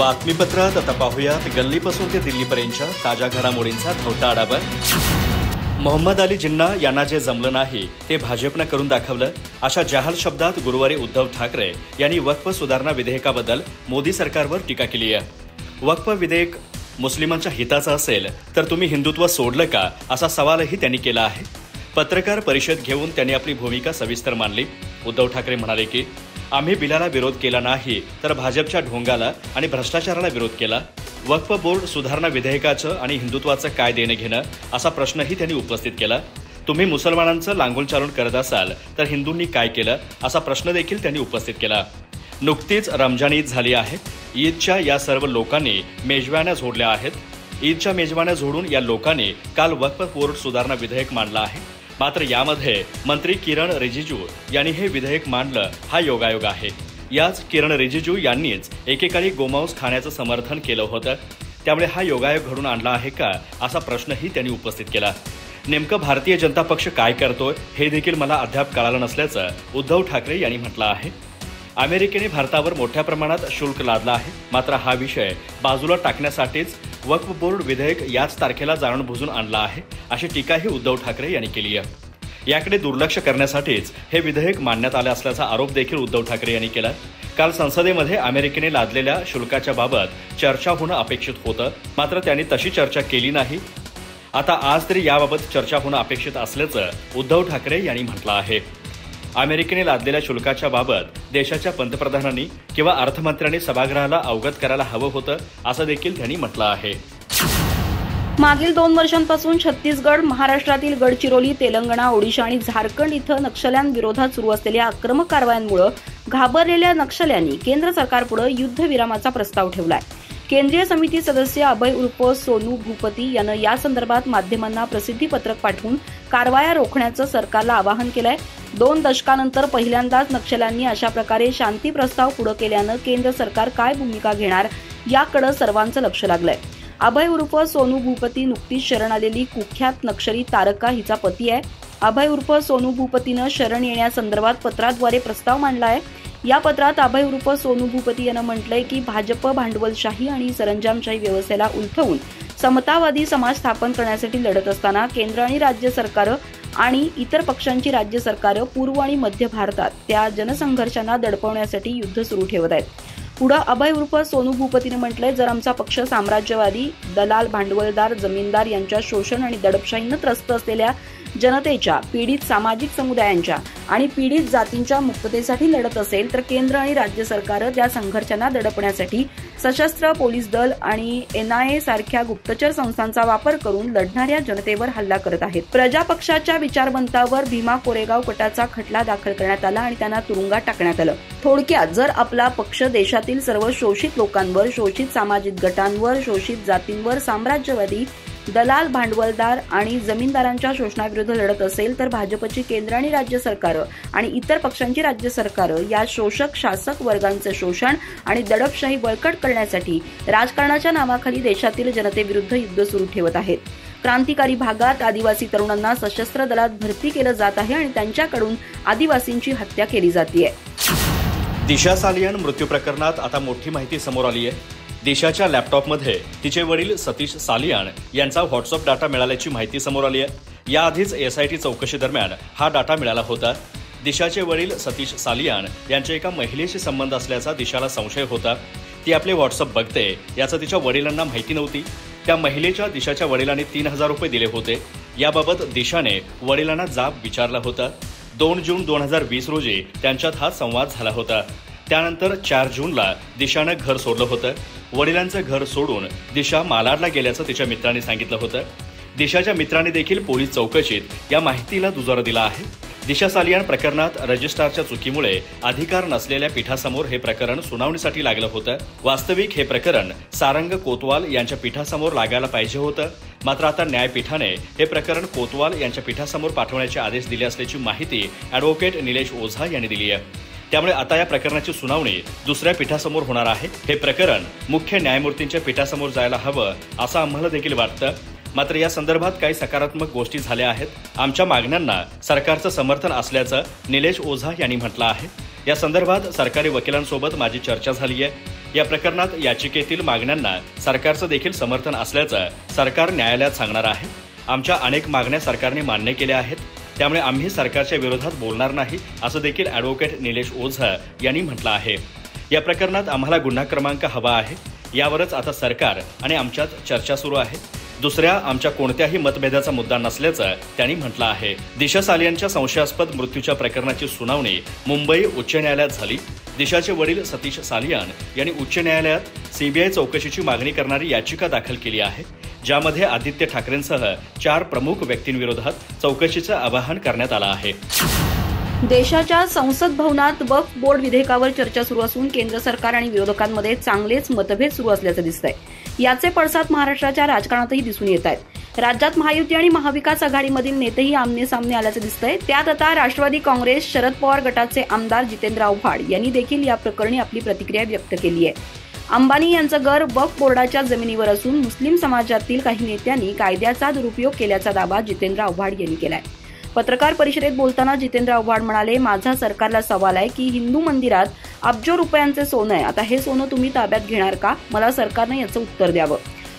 बातमीपत्रात आता पाहूयात गल्लीपासून ते दिल्लीपर्यंतच्या ताज्या घडामोडींचा धावता आढावा। मोहम्मद अली जिन्ना यांना जे जमलं नाही ते भाजपनं करून दाखवलं, अशा जाहीर शब्दात गुरुवारी उद्धव ठाकरे यांनी वक्फ सुधारणा विधेयकाबद्दल मोदी सरकारवर टीका केली आहे। वक्फ विधेयक मुस्लिमांच्या हिताचं असेल तर तुम्ही हिंदुत्व सोडलं का, असा सवालही त्यांनी केला आहे। पत्रकार परिषद घेऊन त्यांनी आपली भूमिका सविस्तर मांडली। उद्धव ठाकरे म्हणाले की आम्ही बिलाला विरोध केला नाही तर भाजपच्या ढोंगाला आणि भ्रष्टाचाराला विरोध केला। वक्फ बोर्ड सुधारणा विधेयकाचं आणि हिंदुत्वाचं काय देणं घेणं, असा प्रश्नही त्यांनी उपस्थित केला। तुम्ही मुसलमानांचं लांगून चालून करत असाल तर हिंदूंनी काय केलं, असा प्रश्न देखील त्यांनी उपस्थित केला। नुकतीच रमजान ईद झाली आहे। ईदच्या या सर्व लोकांनी मेजवान्या जोडल्या आहेत। ईदच्या मेजवान्या जोडून या लोकांनी काल वक्फ बोर्ड सुधारणा विधेयक मांडलं आहे। मात्र यामध्ये मंत्री किरण रिजिजू यांनी हे विधेयक मांडलं, हा योगायोग आहे। याच किरण रिजिजू यांनीच एकेकाळी गोमांस खाण्याचं समर्थन केलं होतं, त्यामुळे हा योगायोग घडून आणला आहे का, असा प्रश्नही त्यांनी उपस्थित केला। नेमकं भारतीय जनता पक्ष काय करतोय हे देखील मला अद्याप कळालं नसल्याचं उद्धव ठाकरे यांनी म्हटलं आहे। अमेरिकेने भारतावर मोठ्या प्रमाणात शुल्क लादलं आहे, मात्र हा विषय बाजूला टाकण्यासाठीच वक्फ बोर्ड विधेयक याच तारखेला जाणून-बुजून आणला आहे, अशी टीकाही उद्धव ठाकरे यांनी केली आहे। याकडे दुर्लक्ष करण्यासाठीच हे विधेयक मांडण्यात आले असल्याचा आरोप देखील उद्धव ठाकरे यांनी केला। काल संसदेमध्ये अमेरिकेने लादलेल्या शुल्काच्या बाबत चर्चा होणं अपेक्षित होतं, मात्र त्यांनी तशी चर्चा केली नाही। आता आज तरी याबाबत चर्चा होणं अपेक्षित असल्याचं उद्धव ठाकरे यांनी म्हटलं आहे। अमेरिकेने लादलेल्या शुल्काच्या बाबत देशाच्या पंतप्रधानांनी किंवा अर्थमंत्र्यांनी सभागृहाला अवगत करायला हवं होतं, असं देखील त्यांनी म्हटलं आहे। मागील 2 वर्षांपासून छत्तीसगड, महाराष्ट्रातील गडचिरोली, तेलंगणा, ओडिशा आणि झारखंड इथं नक्षल्यांविरोधात सुरू असलेल्या आक्रमक कारवायांमुळे घाबरलेल्या नक्षल्यांनी केंद्र सरकारपुढे युद्धविरामाचा प्रस्ताव ठेवलाय। केंद्रीय समिती सदस्य अभय उर्फ सोनू भूपती यानं या संदर्भात माध्यमांना प्रसिद्धीपत्रक पाठवून कारवाया रोखण्याचं सरकारला आवाहन केलंय। 2 दशकांनंतर पहिल्यांदाच नक्षल्यांनी अशा प्रकारे शांती प्रस्ताव पुढे केल्यानं केंद्र सरकार काय भूमिका घेणार याकडे सर्वांचं लक्ष लागलंय। अभय उर्फ सोनू भूपती नुकतीच शरण आलेली कुख्यात नक्षली तारका हिचा पती आहे। अभय उर्फ सोनू भूपतीनं शरण येण्यासंदर्भात पत्राद्वारे प्रस्ताव मांडला आहे। या पत्रात अभय उर्फ सोनू भूपती यानं म्हटलंय की भाजप भांडवलशाही आणि सरंजामशाही व्यवस्थेला उलथवून समतावादी समाज स्थापन करण्यासाठी लढत असताना केंद्र आणि राज्य सरकारं आणि इतर पक्षांची राज्य सरकारं पूर्व आणि मध्य भारतात त्या जनसंघर्षांना दडपवण्यासाठी युद्ध सुरू ठेवत आहेत। पुढे अभय उर्फ सोनू भूपतीने म्हटलंय, जर आमचा पक्ष साम्राज्यवादी, दलाल, भांडवलदार, जमीनदार यांच्या शोषण आणि दडपशाहीनं त्रस्त असलेल्या जनतेच्या, पीडित सामाजिक समुदायांच्या आणि पीडित जातींच्या मुक्ततेसाठी लढत असेल तर केंद्र आणि राज्य सरकारं त्या संघर्षांना दडपण्यासाठी सशस्त्र पोलीस दल आणि NIA सारख्या गुप्तचर संस्थांचा वापर करून लढणाऱ्या जनतेवर हल्ला करत आहेत। प्रजा पक्षाच्या विचारवंतावर भीमा कोरेगाव गटाचा खटला दाखल करण्यात आला आणि त्यांना तुरुंगात टाकण्यात आलं। थोडक्यात, जर आपला पक्ष देशातील सर्व शोषित लोकांवर, शोषित सामाजिक गटांवर, शोषित जातींवर, साम्राज्यवादी, दलाल, भांडवलदार आणि जमीनदारांच्या शोषणाविरुद्ध लढत असेल तर भाजपची केंद्र आणि राज्य सरकारं आणि इतर पक्षांची राज्य सरकारं या शोषक शासक वर्गांचे शोषण आणि दडपशाही बळकट करण्यासाठी राजकारणाच्या नावाखाली देशातील जनतेविरुद्ध युद्ध सुरू ठेवत आहेत। क्रांतिकारी भागात आदिवासी तरुणांना सशस्त्र दलात भरती केलं जात आहे आणि त्यांच्याकडून आदिवासींची हत्या केली जाते। दिशा सालियान मृत्यू प्रकरणात आता मोठी माहिती समोर आली आहे। दिशाच्या लॅपटॉपमध्ये तिचे वडील सतीश सालियान यांचा व्हॉट्सअप डाटा मिळाल्याची माहिती समोर आली आहे। याआधीच SIT चौकशी दरम्यान हा डाटा मिळाला होता। दिशाचे वडील सतीश सालियान यांच्या एका महिलेशी संबंध असल्याचा दिशाला संशय होता। ती आपले व्हॉट्सअप बघते याचं तिच्या वडिलांना माहिती नव्हती। त्या महिलेच्या दिशाच्या वडिलांनी 3000 रुपये दिले होते। याबाबत दिशाने वडिलांना जाब विचारला होता। 2 जून 2020 रोजी त्यांच्यात हा संवाद झाला होता। त्यानंतर 4 जूनला दिशानं घर सोडलं होतं। वडिलांचं घर सोडून दिशा मालाडला गेल्याचं तिच्या मित्रांनी सांगितलं होतं। दिशाच्या मित्रांनी देखील पोलीस चौकशीत या माहितीला दुजोरा दिला आहे। दिशा सालियान प्रकरणात रजिस्ट्रारच्या चुकीमुळे अधिकार नसलेल्या पीठासमोर हे प्रकरण सुनावणीसाठी लागलं होतं। वास्तविक हे प्रकरण सारंग कोतवाल यांच्या पीठासमोर लागायला पाहिजे होतं, मात्र आता न्यायपीठाने हे प्रकरण कोतवाल यांच्या पीठासमोर पाठवण्याचे आदेश दिले असल्याची माहिती ॲडव्होकेट निलेश ओझा यांनी दिली आहे। त्यामुळे आता या प्रकरणाची सुनावणी दुसऱ्या पीठासमोर होणार आहे। हे प्रकरण मुख्य न्यायमूर्तींच्या पीठासमोर जायला हवं असं आम्हाला देखील वाटतं। मात्र या संदर्भात काही सकारात्मक गोष्टी झाल्या आहेत। आमच्या मागण्यांना सरकारचं समर्थन असल्याचं निलेश ओझा यांनी म्हटलं आहे। या संदर्भात सरकारी वकिलांसोबत माझी चर्चा झाली आहे। या प्रकरणात याचिकेतील मागण्यांना सरकारचं देखील समर्थन असल्याचं सरकार न्यायालयात सांगणार आहे. आमच्या अनेक मागण्या सरकारने मान्य केल्या आहेत, त्यामुळे आम्ही सरकारच्या विरोधात बोलणार नाही, असं देखील ॲडव्होकेट निलेश ओझा यांनी म्हटलं आहे. या प्रकरणात आम्हाला गुन्हा क्रमांक हवा आहे, यावरच आता सरकार आणि आमच्यात चर्चा सुरू आहे. दुसऱ्या आमच्या कोणत्याही मतभेदाचा मुद्दा नसल्याचं त्यांनी म्हटलं आहे. दिशा सालियनच्या संशयास्पद मृत्यूच्या प्रकरणाची सुनावणी मुंबई उच्च न्यायालयात झाली. दिशाचे वडील सतीश सालियन यांनी उच्च न्यायालयात सीबीआय चौकशीची मागणी करणारी याचिका दाखल केली आहे, ज्यामध्ये आदित्य ठाकरेंसह 4 प्रमुख व्यक्तींविरोधात चौकशीचं आवाहन करण्यात आलं आहे. देशाच्या संसद भवनात वक्फ बोर्ड विधेयकावर चर्चा सुरू असून केंद्र सरकार आणि विरोधकांमध्ये चांगलेच मतभेद सुरू असल्याचं दिसतंय. याचे पडसाद महाराष्ट्राच्या राजकारणातही दिसून येत आहेत. राज्यात महायुती आणि महाविकास आघाडीमधील नेतेही आमने सामने आल्याचं दिसतंय. त्यात आता राष्ट्रवादी काँग्रेस शरद पवार गटाचे आमदार जितेंद्र आव्हाड यांनी देखील या प्रकरणी आपली प्रतिक्रिया व्यक्त केली आहे. अंबानी यांचं घर वक्फ बोर्डाच्या जमिनीवर असून मुस्लिम समाजातील काही नेत्यांनी कायद्याचा दुरुपयोग केल्याचा दावा जितेंद्र आव्हाड यांनी केलाय. पत्रकार परिषदेत बोलताना जितेंद्र आव्हाड म्हणाले, माझा सरकारला सवाल आहे की हिंदू मंदिरात अब्जो रुपयांचे सोनं आहे. आता हे सोनं तुम्ही ताब्यात घेणार का? मला सरकारने याचं उत्तर द्यावं.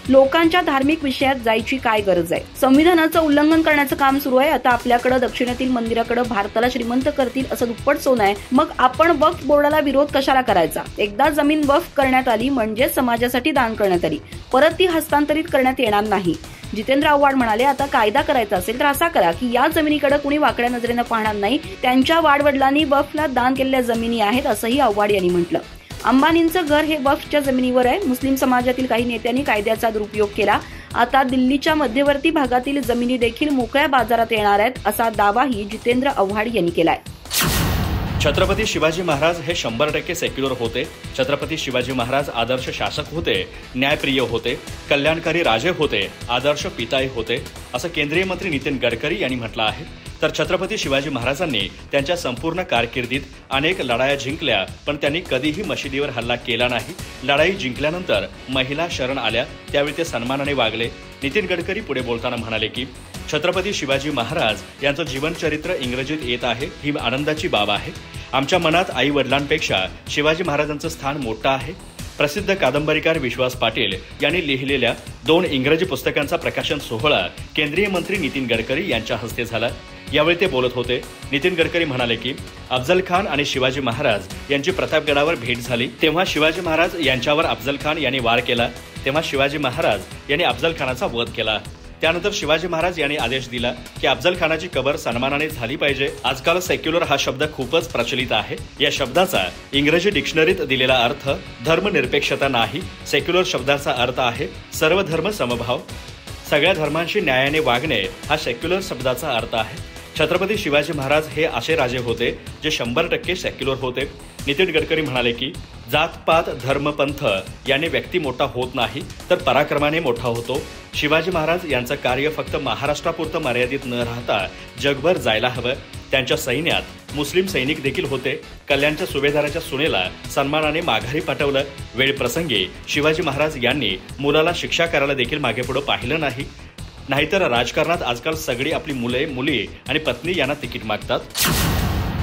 लोकांच्या धार्मिक विषयात जायची काय गरज आहे? संविधानाचं उल्लंघन करण्याचं काम सुरू आहे. आता आपल्याकडे दक्षिणेतील मंदिराकडे भारताला श्रीमंत करतील असं दुप्पट सोनं आहे. मग आपण वक्फ बोर्डाला विरोध कशाला करायचा? एकदा जमीन वक्फ करण्यात आली म्हणजे समाजासाठी दान करण्यात आली, परत ती हस्तांतरित करण्यात येणार नाही. जितेंद्र आव्हाड म्हणाले, आता कायदा करायचा असेल तर असा करा की या जमिनीकडे कुणी वाकड्या नजरेनं पाहणार नाही. त्यांच्या वाडवडिलांनी वक्फला दान केलेल्या जमिनी आहेत असंही आव्हाड यांनी म्हटलं. अंबानींचं घर हे वक्फच्या जमिनीवर आहे. मुस्लिम समाजातील काही नेत्यांनी कायद्याचा दुरुपयोग केला. आता दिल्लीच्या मध्यवर्ती भागातील जमिनी देखील मोकळ्या बाजारात येणार आहेत असा दावाही जितेंद्र आव्हाड यांनी केलाय. छत्रपती शिवाजी महाराज हे 100% सेक्युलर होते. छत्रपती शिवाजी महाराज आदर्श शासक होते, न्यायप्रिय होते, कल्याणकारी राजे होते, आदर्श पिताई होते, असं केंद्रीय मंत्री नितीन गडकरी यांनी म्हटलं आहे. तर छत्रपती शिवाजी महाराजांनी त्यांच्या संपूर्ण कारकिर्दीत अनेक लढाया जिंकल्या, पण त्यांनी कधीही मशिदीवर हल्ला केला नाही. लढाई जिंकल्यानंतर महिला शरण आल्या, त्यावेळी ते सन्मानाने वागले. नितीन गडकरी पुढे बोलताना म्हणाले की छत्रपती शिवाजी महाराज यांचं जीवनचरित्र इंग्रजीत येत आहे, ही आनंदाची बाब आहे. आमच्या मनात आई वडिलांपेक्षा शिवाजी महाराजांचं स्थान मोठं आहे. प्रसिद्ध कादंबरीकार विश्वास पाटील यांनी लिहिलेल्या 2 इंग्रजी पुस्तकांचा प्रकाशन सोहळा केंद्रीय मंत्री नितीन गडकरी यांच्या हस्ते झाला. यावेळी ते बोलत होते. नितीन गडकरी म्हणाले की अफजल खान आणि शिवाजी महाराज यांची प्रतापगडावर भेट झाली, तेव्हा शिवाजी महाराज यांच्यावर अफजल खान यांनी वार केला. तेव्हा शिवाजी महाराज यांनी अफजल खानाचा वध केला. त्यानंतर शिवाजी महाराज यांनी आदेश दिला की अफजल खानाची कबर सन्मानाने झाली पाहिजे. आजकाल सेक्युलर हा शब्द खूपच प्रचलित आहे. या शब्दाचा इंग्रजी डिक्शनरीत दिलेला अर्थ धर्मनिरपेक्षता नाही. सेक्युलर शब्दाचा अर्थ आहे सर्व धर्म समभाव. सगळ्या धर्मांशी न्यायाने वागणे हा सेक्युलर शब्दाचा अर्थ आहे. छत्रपती शिवाजी महाराज हे असे राजे होते जे 100% सेक्युलर होते. नितीन गडकरी म्हणाले की जातपात धर्मपंथ याने व्यक्ती मोठा होत नाही, तर पराक्रमाने मोठा होतो. शिवाजी महाराज यांचं कार्य फक्त महाराष्ट्रापुरतं मर्यादित न राहता जगभर जायला हवं. त्यांच्या सैन्यात मुस्लिम सैनिक देखील होते. कल्याणच्या सुभेदाराच्या सुनेला सन्मानाने माघारी पाठवलं. वेळ प्रसंगी शिवाजी महाराज यांनी मुलाला शिक्षा करायला देखील मागे पुढे पाहिलं नाही. नाहीतर राजकारणात आजकाल सगळी आपली मुले, मुली आणि पत्नी यांना तिकीट मागतात.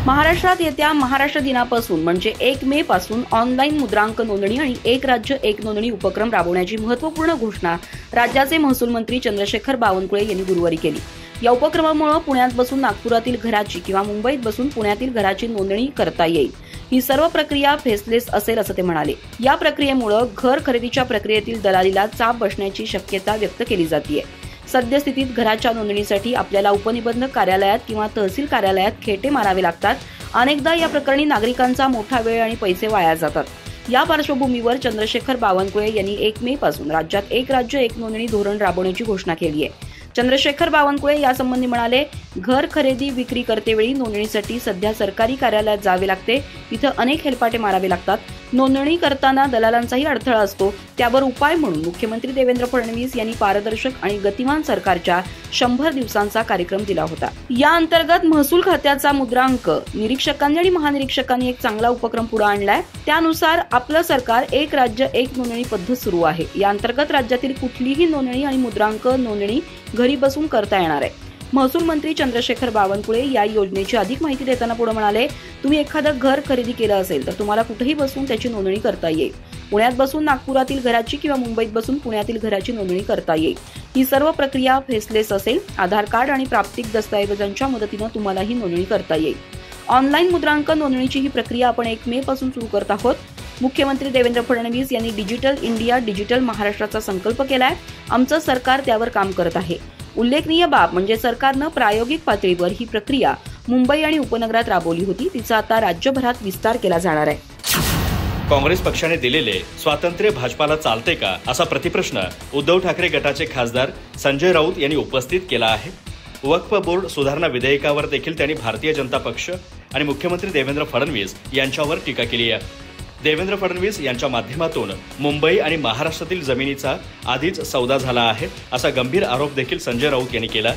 महाराष्ट्रात येत्या महाराष्ट्र दिनापासून म्हणजे 1 मे पासून ऑनलाईन मुद्रांक नोंदणी आणि 1 राज्य 1 नोंदणी उपक्रम राबवण्याची महत्त्वपूर्ण घोषणा राज्याचे महसूल मंत्री चंद्रशेखर बावनकुळे यांनी गुरुवारी केली. या उपक्रमामुळे पुण्यात बसून नागपुरातील घराची किंवा मुंबईत बसून पुण्यातील घराची नोंदणी करता येईल. ही सर्व प्रक्रिया फेसलेस असेल असं ते म्हणाले. या प्रक्रियेमुळे घर खरेदीच्या प्रक्रियेतील दलालीला चाप बसण्याची शक्यता व्यक्त केली जाते. सद्यस्थितीत घराच्या नोंदणीसाठी आपल्याला उपनिबंधक कार्यालयात किंवा तहसील कार्यालयात खेटे मारावे लागतात. अनेकदा या प्रकरणी नागरिकांचा मोठा वेळ आणि पैसे वाया जातात. या पार्श्वभूमीवर चंद्रशेखर बावनकुळे यांनी 1 मे पासून राज्यात 1 राज्य 1 नोंदणी धोरण राबवण्याची घोषणा केली आहे. चंद्रशेखर बावनकुळे यासंबंधी म्हणाले, घर खरेदी विक्री करतेवेळी नोंदणीसाठी सध्या सरकारी कार्यालयात जावे लागते. तिथं अनेक हेलपाटे मारावे लागतात. नोंदणी करताना दलालांचाही अडथळा असतो. त्यावर उपाय म्हणून मुख्यमंत्री देवेंद्र फडणवीस यांनी पारदर्शक आणि गतिमान सरकारच्या 100 दिवसांचा कार्यक्रम दिला होता. या अंतर्गत महसूल खात्याचा मुद्रांक निरीक्षकांनी आणि महानिरीक्षकांनी एक चांगला उपक्रम पुढे आणलाय. त्यानुसार आपलं सरकार 1 राज्य 1 नोंदणी पद्धत सुरू आहे. या अंतर्गत राज्यातील कुठलीही नोंदणी आणि मुद्रांक नोंदणी घरी बसून करता येणार आहे. महसूल मंत्री चंद्रशेखर बावनकुळे या योजनेची अधिक माहिती देताना पुढे म्हणाले, तुम्ही एखादं घर खरेदी केलं असेल तर तुम्हाला कुठेही बसून त्याची नोंदणी करता येईल. पुण्यात बसून नागपुरातील घराची किंवा मुंबईत बसून पुण्यातील घराची नोंदणी करता येईल. ही सर्व प्रक्रिया फेसलेस असेल. आधार कार्ड आणि प्राप्तिक दस्तऐवजांच्या मदतीने तुम्हाला ही नोंदणी करता येईल. ऑनलाईन मुद्रांकन नोंदणीची ही प्रक्रिया आपण 1 मे पासून सुरू करत आहोत. मुख्यमंत्री देवेंद्र फडणवीस यांनी डिजिटल इंडिया, डिजिटल महाराष्ट्राचा संकल्प केलाय. आमचं सरकार त्यावर काम करत आहे. उल्लेखनीय बाब म्हणजे सरकारनं प्रायोगिक पातळीवर ही प्रक्रिया मुंबई आणि उपनगरात राबवली होती. तिचा आता राज्यभरात विस्तार केला जाणार आहे. काँग्रेस पक्षाने दिलेले स्वातंत्र्य भाजपाला चालते का, असा प्रतिप्रश्न उद्धव ठाकरे गटाचे खासदार संजय राऊत यांनी उपस्थित केला आहे. वक्फ बोर्ड सुधारणा विधेयकावर देखील त्यांनी भारतीय जनता पक्ष आणि मुख्यमंत्री देवेंद्र फडणवीस यांच्यावर टीका केली आहे. देवेंद्र फडणवीस यांच्या माध्यमातून मुंबई आणि महाराष्ट्रातील जमिनीचा आधीच सौदा झाला आहे, असा गंभीर आरोप देखील संजय राऊत यांनी केला.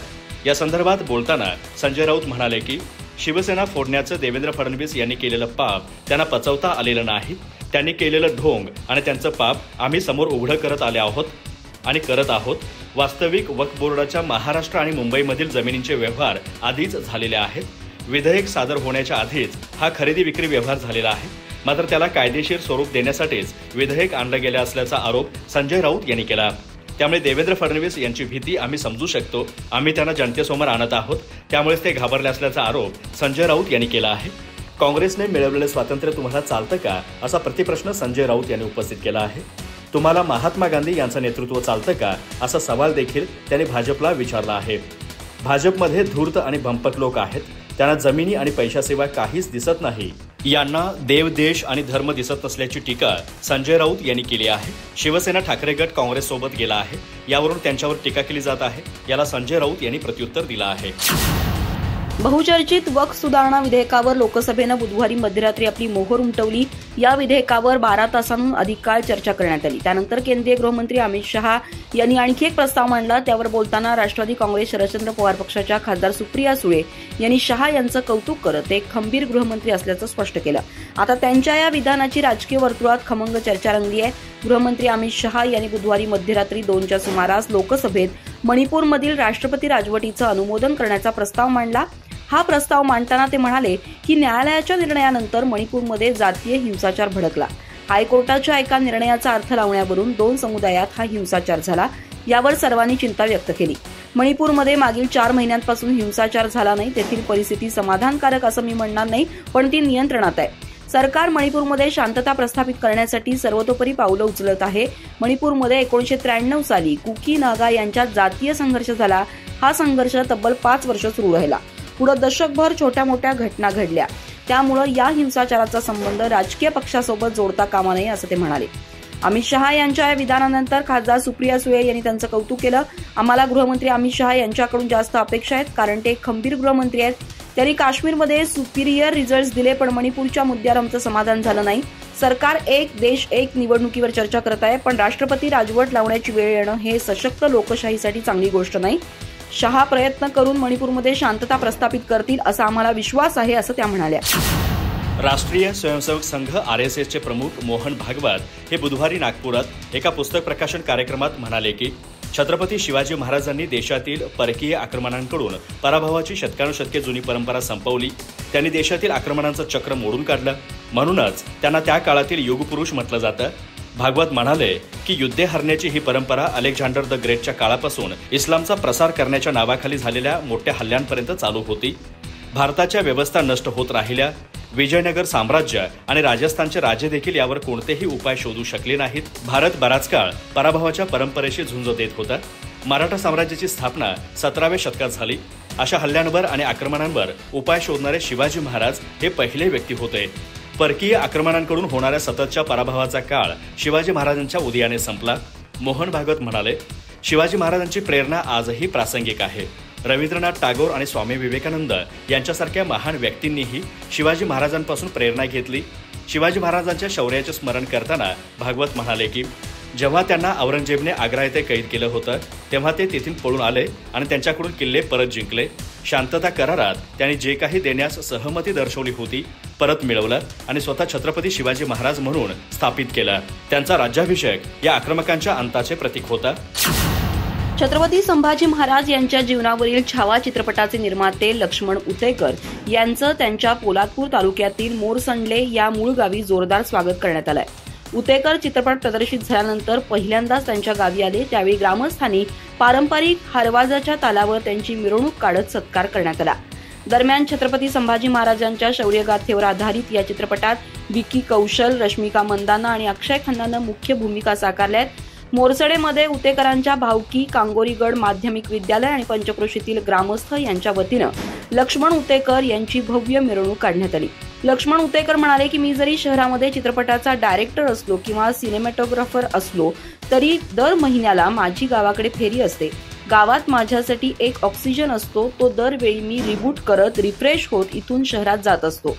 या संदर्भात बोलताना संजय राऊत म्हणाले की शिवसेना फोडण्याचं देवेंद्र फडणवीस यांनी केलेलं पाप त्यांना पचवता आलेलं नाही. त्यांनी केलेलं ढोंग आणि त्यांचं पाप आम्ही समोर उघडं करत आले आहोत आणि करत आहोत. वास्तविक वक्फ बोर्डाच्या महाराष्ट्र आणि मुंबईमधील जमिनींचे व्यवहार आधीच झालेले आहेत. विधेयक सादर होण्याच्या आधीच हा खरेदी विक्री व्यवहार झालेला आहे. मात्र त्याला कायदेशीर स्वरूप देण्यासाठीच विधेयक आणलं गेलं असल्याचा आरोप संजय राऊत यांनी केला. त्यामुळे देवेंद्र फडणवीस यांची भीती आम्ही समजू शकतो. आम्ही त्यांना जनतेसमोर आणत आहोत, त्यामुळेच ते घाबरले असल्याचा आरोप संजय राऊत यांनी केला आहे. काँग्रेसने मिळवलेलं स्वातंत्र्य तुम्हाला चालतं का, असा प्रतिप्रश्न संजय राऊत यांनी उपस्थित केला आहे. तुम्हाला महात्मा गांधी यांचं नेतृत्व चालतं का, असा सवाल देखील त्यांनी भाजपला विचारला आहे. भाजपमध्ये धूर्त आणि भंपक लोक आहेत. त्यांना जमिनी आणि पैशाशिवाय काहीच दिसत नाही. यांना देव, देश आणि धर्म दिसत नसल्याची टीका संजय राऊत यांनी केली आहे. शिवसेना ठाकरे गट काँग्रेससोबत गेला आहे, यावरून त्यांच्यावर टीका केली जात आहे. याला संजय राऊत यांनी प्रत्युत्तर दिलं आहे. बहुचर्चित वक्फ सुधारणा विधेयकावर लोकसभेनं बुधवारी मध्यरात्री आपली मोहर उमटवली. या विधेयकावर 12 तासांहून अधिक काळ चर्चा करण्यात आली. त्यानंतर केंद्रीय गृहमंत्री अमित शहा यांनी आणखी एक प्रस्ताव मांडला. त्यावर बोलताना राष्ट्रवादी काँग्रेस शरदचंद्र पवार पक्षाच्या खासदार सुप्रिया सुळे यांनी शहा यांचं कौतुक करत ते खंबीर गृहमंत्री असल्याचं स्पष्ट केलं. आता त्यांच्या या विधानाची राजकीय वर्तुळात खमंग चर्चा रंगली आहे. गृहमंत्री अमित शहा यांनी बुधवारी मध्यरात्री 2च्या सुमारास लोकसभेत मणिपूरमधील राष्ट्रपती राजवटीचं अनुमोदन करण्याचा प्रस्ताव मांडला. हा प्रस्ताव मांडताना ते म्हणाले की न्यायालयाच्या निर्णयानंतर मणिपूरमध्ये जातीय हिंसाचार भडकला. हायकोर्टाच्या एका निर्णयाचा अर्थ लावण्यावरून 2 समुदायात हा हिंसाचार झाला. यावर सर्वांनी चिंता व्यक्त केली. मणिपूरमध्ये मागील 4 महिन्यांपासून हिंसाचार झाला नाही. तेथील परिस्थिती समाधानकारक असं मी म्हणणार नाही, पण ती नियंत्रणात आहे. सरकार मणिपूरमध्ये शांतता प्रस्थापित करण्यासाठी सर्वतोपरी पावलं उचलत आहे. मणिपूरमध्ये 1993 साली कुकी नागा यांच्यात जातीय संघर्ष झाला. हा संघर्ष तब्बल 5 वर्ष सुरू राहिला. पुढे दशकभर छोट्या मोठ्या घटना घडल्या. त्यामुळे या हिंसाचाराचा संबंध राजकीय पक्षासोबत जोडता कामा नये, असं ते म्हणाले. अमित शहा यांच्या या विधानानंतर खासदार सुप्रिया सुळे यांनी त्यांचं कौतुक केलं. आम्हाला गृहमंत्री अमित शहा यांच्याकडून जास्त अपेक्षा आहेत, कारण ते एक खंबीर गृहमंत्री आहेत. त्यांनी काश्मीरमध्ये सुपिरियर रिझल्ट्स दिले, पण मणिपूरच्या मुद्द्यावर आमचं समाधान झालं नाही. सरकार एक देश एक निवडणुकीवर चर्चा करत आहे, पण राष्ट्रपती राजवट लावण्याची वेळ येणं हे सशक्त लोकशाहीसाठी चांगली गोष्ट नाही. शहा प्रयत्न करून मणिपूरमध्ये शांतता प्रस्थापित करतील असा आम्हाला विश्वास आहे, असं त्या म्हणाल्या. राष्ट्रीय स्वयंसेवक संघ RSSचे प्रमुख मोहन भागवत हे बुधवारी नागपुरात एका पुस्तक प्रकाशन कार्यक्रमात म्हणाले की छत्रपती शिवाजी महाराजांनी देशातील परकीय आक्रमणांकडून पराभवाची शतकानुशतके जुनी परंपरा संपवली. त्यांनी देशातील आक्रमणांचं चक्र मोडून काढलं. म्हणूनच त्यांना त्या काळातील युगपुरुष म्हटलं जातं. भागवत म्हणाले की युद्धे हरण्याची ही परंपरा अलेक्झांडर द ग्रेटच्या काळापासून इस्लामचा प्रसार करण्याच्या नावाखाली झालेल्या मोठ्या हल्ल्यांपर्यंत चालू होती. भारताच्या व्यवस्था नष्ट होत राहिल्या. विजयनगर साम्राज्य आणि राजस्थानचे राजे देखील यावर कोणतेही उपाय शोधू शकले नाहीत. भारत बराच काळ पराभवाच्या परंपरेशी झुंज देत होता. मराठा साम्राज्याची स्थापना 17व्या शतकात झाली. अशा हल्ल्यांवर आणि आक्रमणांवर उपाय शोधणारे शिवाजी महाराज हे पहिले व्यक्ती होते. परकीय आक्रमणांकडून होणाऱ्या सततच्या पराभवाचा काळ शिवाजी महाराजांच्या उदयाने संपला. मोहन भागवत म्हणाले, शिवाजी महाराजांची प्रेरणा आजही प्रासंगिक आहे. रवींद्रनाथ टागोर आणि स्वामी विवेकानंद यांच्यासारख्या महान व्यक्तींनीही शिवाजी महाराजांपासून प्रेरणा घेतली. शिवाजी महाराजांच्या शौर्याचे स्मरण करताना भागवत म्हणाले की जेव्हा त्यांना औरंगजेबने आग्रा येथे कैद केलं होतं तेव्हा ते तेथून पळून आले आणि त्यांच्याकडून किल्ले परत जिंकले. शांतता करारात त्यांनी जे काही देण्यास सहमती दर्शवली होती परत मिळवलं आणि स्वतः छत्रपती शिवाजी महाराज म्हणून स्थापित केलं. त्यांचा राज्याभिषेक या आक्रमकांच्या अंताचे प्रतीक होता. छत्रपती संभाजी महाराज यांच्या जीवनावरील छावा चित्रपटाचे निर्माते लक्ष्मण उचेकर यांचं त्यांच्या पोलादपूर तालुक्यातील मोरसंडले या मूळ गावी जोरदार स्वागत करण्यात आलंय. उतेकर चित्रपट प्रदर्शित झाल्यानंतर पहिल्यांदाच त्यांच्या गावी आले. त्यावेळी ग्रामस्थांनी पारंपरिक हारवाजाच्या तालावर त्यांची मिरवणूक काढत सत्कार करण्यात आला. दरम्यान छत्रपती संभाजी महाराजांच्या शौर्यगाथेवर आधारित या चित्रपटात विकी कौशल, रश्मिका मंदाना आणि अक्षय खन्नानं मुख्य भूमिका साकारल्यात. मोरसडेमध्ये उतेकरांच्या भावकी, कांगोरीगड माध्यमिक विद्यालय आणि पंचक्रोशीतील ग्रामस्थ यांच्या वतीनं लक्ष्मण उतेकर यांची भव्य मिरवणूक काढण्यात आली. लक्ष्मण उतेकर म्हणाले की मी जरी शहरामध्ये चित्रपटाचा डायरेक्टर असलो किंवा सिनेमॅटोग्राफर असलो तरी दर महिन्याला माझी गावाकडे फेरी असते. गावात माझ्यासाठी एक ऑक्सिजन असतो. तो दरवेळी मी रिबूट करत रिफ्रेश होत इथून शहरात जात असतो.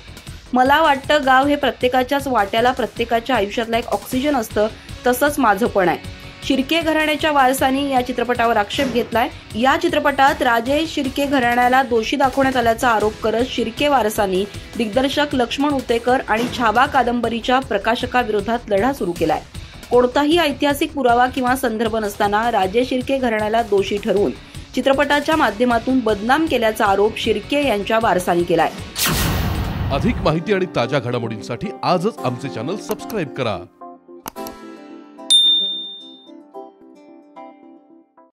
मला वाटतं गाव हे प्रत्येकाच्याच वाट्याला, प्रत्येकाच्या आयुष्यातला एक ऑक्सिजन असतं. तसंच माझं पण आहे. शिर्के घराण्याच्या वारसांनी या चित्रपटावर आक्षेप घेतलाय. या चित्रपटात राजेश शिर्के घराण्याला दोषी दाखवण्यात आल्याचा आरोप करत शिर्के वारसांनी दिग्दर्शक लक्ष्मण उतेकर आणि छावा कादंबरीच्या प्रकाशकाविरोधात लढा सुरू केलाय. कोणताही ऐतिहासिक पुरावा किंवा संदर्भ नसताना राजेश शिर्के घराण्याला दोषी ठरवून चित्रपटाच्या माध्यमातून बदनाम केल्याचा आरोप शिर्के यांच्या वारसांनी केलाय. अधिक माहिती आणि ताज्या घडामोडींसाठी आजच आमचे चॅनल सबस्क्राइब करा.